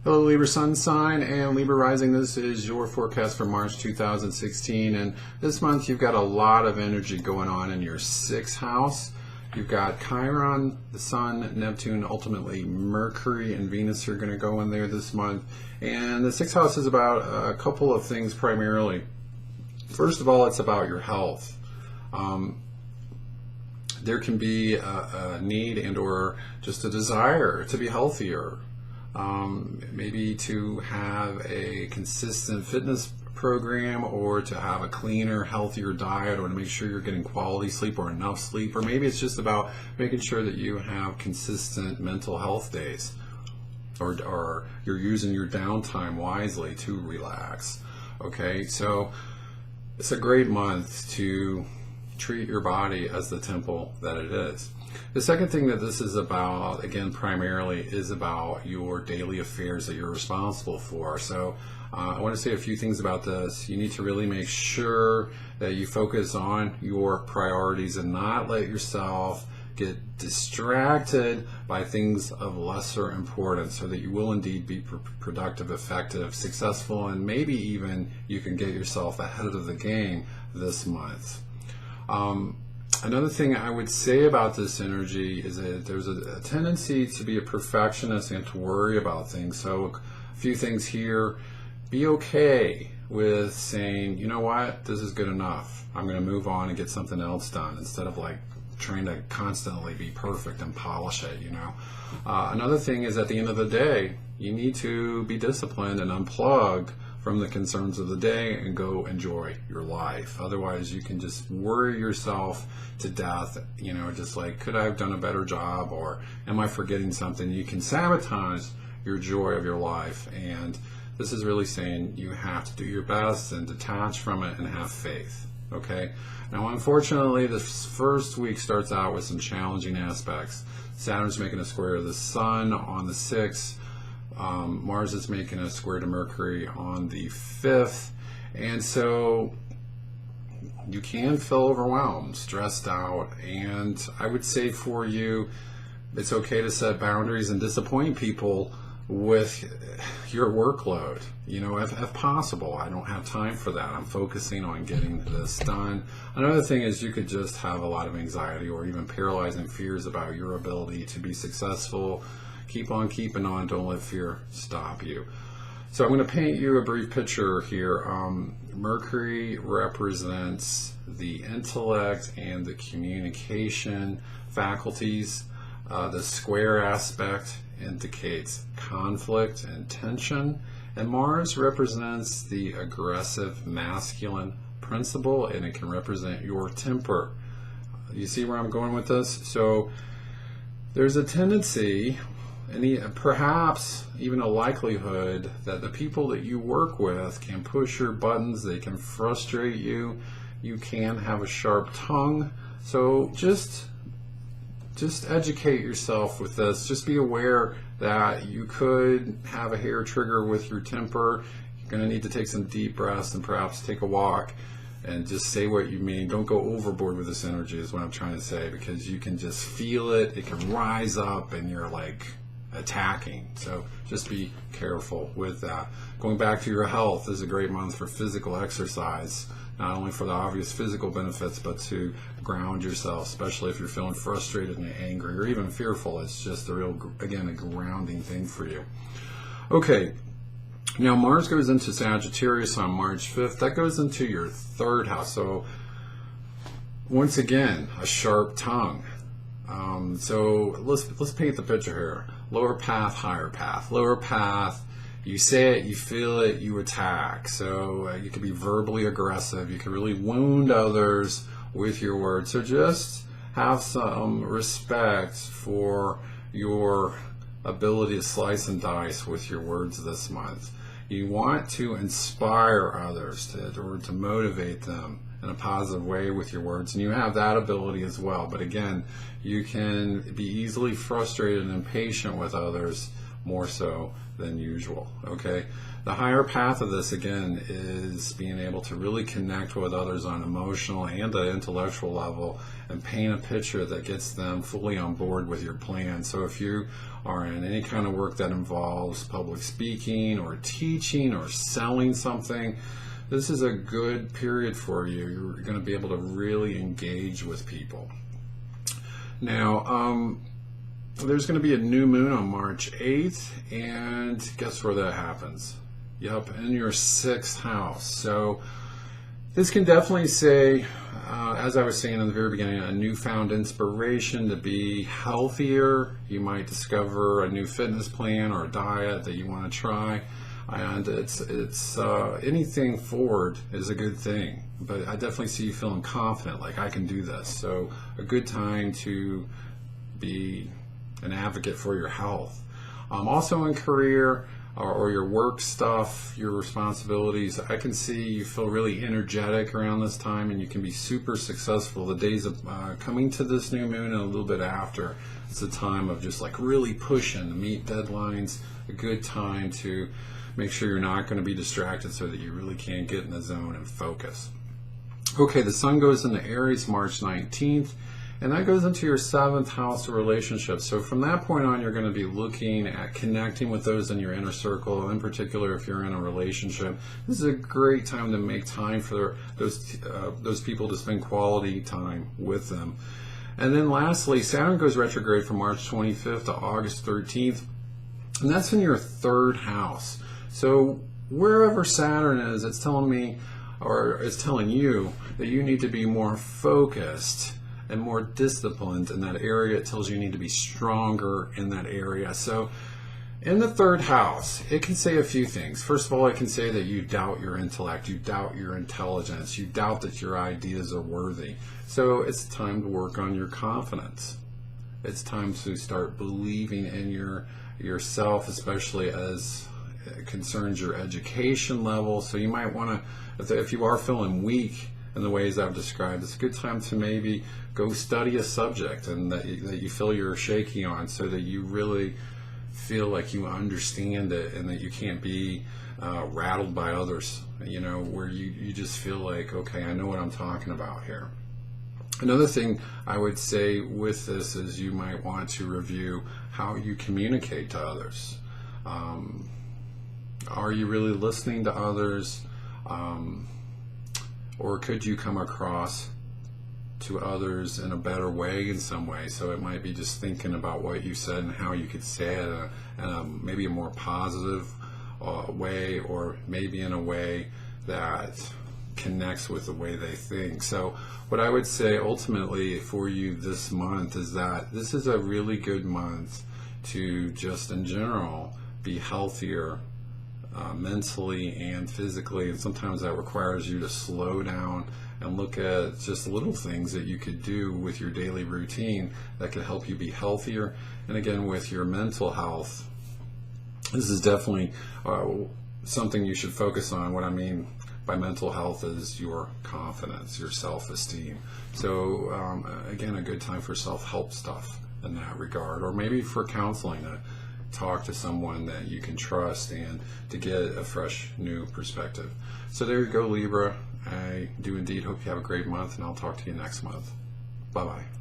Hello Libra Sun sign and Libra rising. This is your forecast for March 2016, and this month you've got a lot of energy going on in your 6th house. You've got Chiron, the Sun, Neptune, ultimately Mercury and Venus are going to go in there this month. And the 6th house is about a couple of things primarily. First of all, it's about your health. There can be a need and or just a desire to be healthier. Maybe to have a consistent fitness program, or to have a cleaner, healthier diet, or to make sure you're getting quality sleep or enough sleep, or maybe it's just about making sure that you have consistent mental health days, or you're using your downtime wisely to relax. Okay, so it's a great month to treat your body as the temple that it is. The second thing that this is about, again, primarily is about your daily affairs that you're responsible for. So I want to say a few things about this. You need to really make sure that you focus on your priorities and not let yourself get distracted by things of lesser importance, so that you will indeed be productive, effective, successful, and maybe even you can get yourself ahead of the game this month. Another thing I would say about this energy is that there's a tendency to be a perfectionist and to worry about things. So a few things here. Be okay with saying, you know what, this is good enough. I'm going to move on and get something else done, instead of like trying to constantly be perfect and polish it, you know. Another thing is, at the end of the day, you need to be disciplined and unplug from the concerns of the day and go enjoy your life. Otherwise, you can just worry yourself to death, you know, just like, could I have done a better job, or am I forgetting something? You can sabotage your joy of your life, and this is really saying you have to do your best and detach from it and have faith. Okay? Now, unfortunately, this first week starts out with some challenging aspects. Saturn's making a square to the Sun on the 6th. Mars is making a square to Mercury on the 5th. And so you can feel overwhelmed, stressed out. And I would say for you, it's okay to set boundaries and disappoint people with your workload. You know, if possible. I don't have time for that. I'm focusing on getting this done. Another thing is, you could just have a lot of anxiety or even paralyzing fears about your ability to be successful. Keep on keeping on. Don't let fear stop you. So I'm going to paint you a brief picture here. Mercury represents the intellect and the communication faculties. The square aspect indicates conflict and tension, and Mars represents the aggressive masculine principle, and it can represent your temper. You see where I'm going with this? So there's a tendency, and perhaps even a likelihood, that the people that you work with can push your buttons, they can frustrate you, you can have a sharp tongue. So just educate yourself with this. Just be aware that you could have a hair trigger with your temper. You're going to need to take some deep breaths and perhaps take a walk and just say what you mean. Don't go overboard with this energy is what I'm trying to say, because you can just feel it. It can rise up and you're like attacking. So just be careful with that. Going back to your health, this is a great month for physical exercise. Not only for the obvious physical benefits, but to ground yourself, especially if you're feeling frustrated and angry or even fearful. It's just a real, again, a grounding thing for you. Okay, now Mars goes into Sagittarius on March 5th. That goes into your 3rd house. So once again, a sharp tongue. So let's paint the picture here. Lower path, higher path. Lower path, you say it, you feel it, you attack. So you can be verbally aggressive. You can really wound others with your words. So just have some respect for your ability to slice and dice with your words this month. You want to inspire others or to motivate them in a positive way with your words, and you have that ability as well. But again, you can be easily frustrated and impatient with others more so than usual. Okay, the higher path of this again is being able to really connect with others on emotional and the intellectual level and paint a picture that gets them fully on board with your plan. So if you are in any kind of work that involves public speaking or teaching or selling something, this is a good period for you. You're going to be able to really engage with people. Now, there's going to be a new moon on March 8th, and guess where that happens? Yep, in your 6th house. So this can definitely say, as I was saying in the very beginning, a newfound inspiration to be healthier. You might discover a new fitness plan or a diet that you want to try. And it's anything forward is a good thing, but I definitely see you feeling confident, like I can do this. So a good time to be an advocate for your health. Also in career or your work stuff, your responsibilities, I can see you feel really energetic around this time, and you can be super successful. The days of coming to this new moon and a little bit after, it's a time of just like really pushing to meet deadlines. A good time to make sure you're not going to be distracted so that you really can get in the zone and focus. Okay, the sun goes into Aries March 19th, and that goes into your 7th house of relationships. So from that point on, you're going to be looking at connecting with those in your inner circle. In particular, if you're in a relationship, this is a great time to make time for those people to spend quality time with them. And then lastly, Saturn goes retrograde from March 25th to August 13th, and that's in your 3rd house. So wherever Saturn is, it's telling me, or it's telling you, that you need to be more focused and more disciplined in that area. It tells you need to be stronger in that area. So in the 3rd house, it can say a few things. First of all, it can say that you doubt your intellect, you doubt your intelligence, you doubt that your ideas are worthy. So it's time to work on your confidence. It's time to start believing in yourself, especially as it concerns your education level. So you might want to, if you are feeling weak in the ways I've described, it's a good time to maybe go study a subject and that you feel you're shaky on, so that you really feel like you understand it and that you can't be rattled by others, where you just feel like, okay, I know what I'm talking about here. Another thing I would say with this is you might want to review how you communicate to others. Are you really listening to others? Or could you come across to others in a better way in some way? So it might be just thinking about what you said and how you could say it in maybe a more positive way, or maybe in a way that connects with the way they think. So what I would say ultimately for you this month is that this is a really good month to just in general be healthier mentally and physically, and sometimes that requires you to slow down and look at just little things that you could do with your daily routine that could help you be healthier. And again, with your mental health, this is definitely something you should focus on. What I mean by mental health is your confidence, your self-esteem. So again, a good time for self-help stuff in that regard, or maybe for counseling, to talk to someone that you can trust and to get a fresh new perspective. So there you go, Libra. I do indeed hope you have a great month, and I'll talk to you next month. Bye-bye.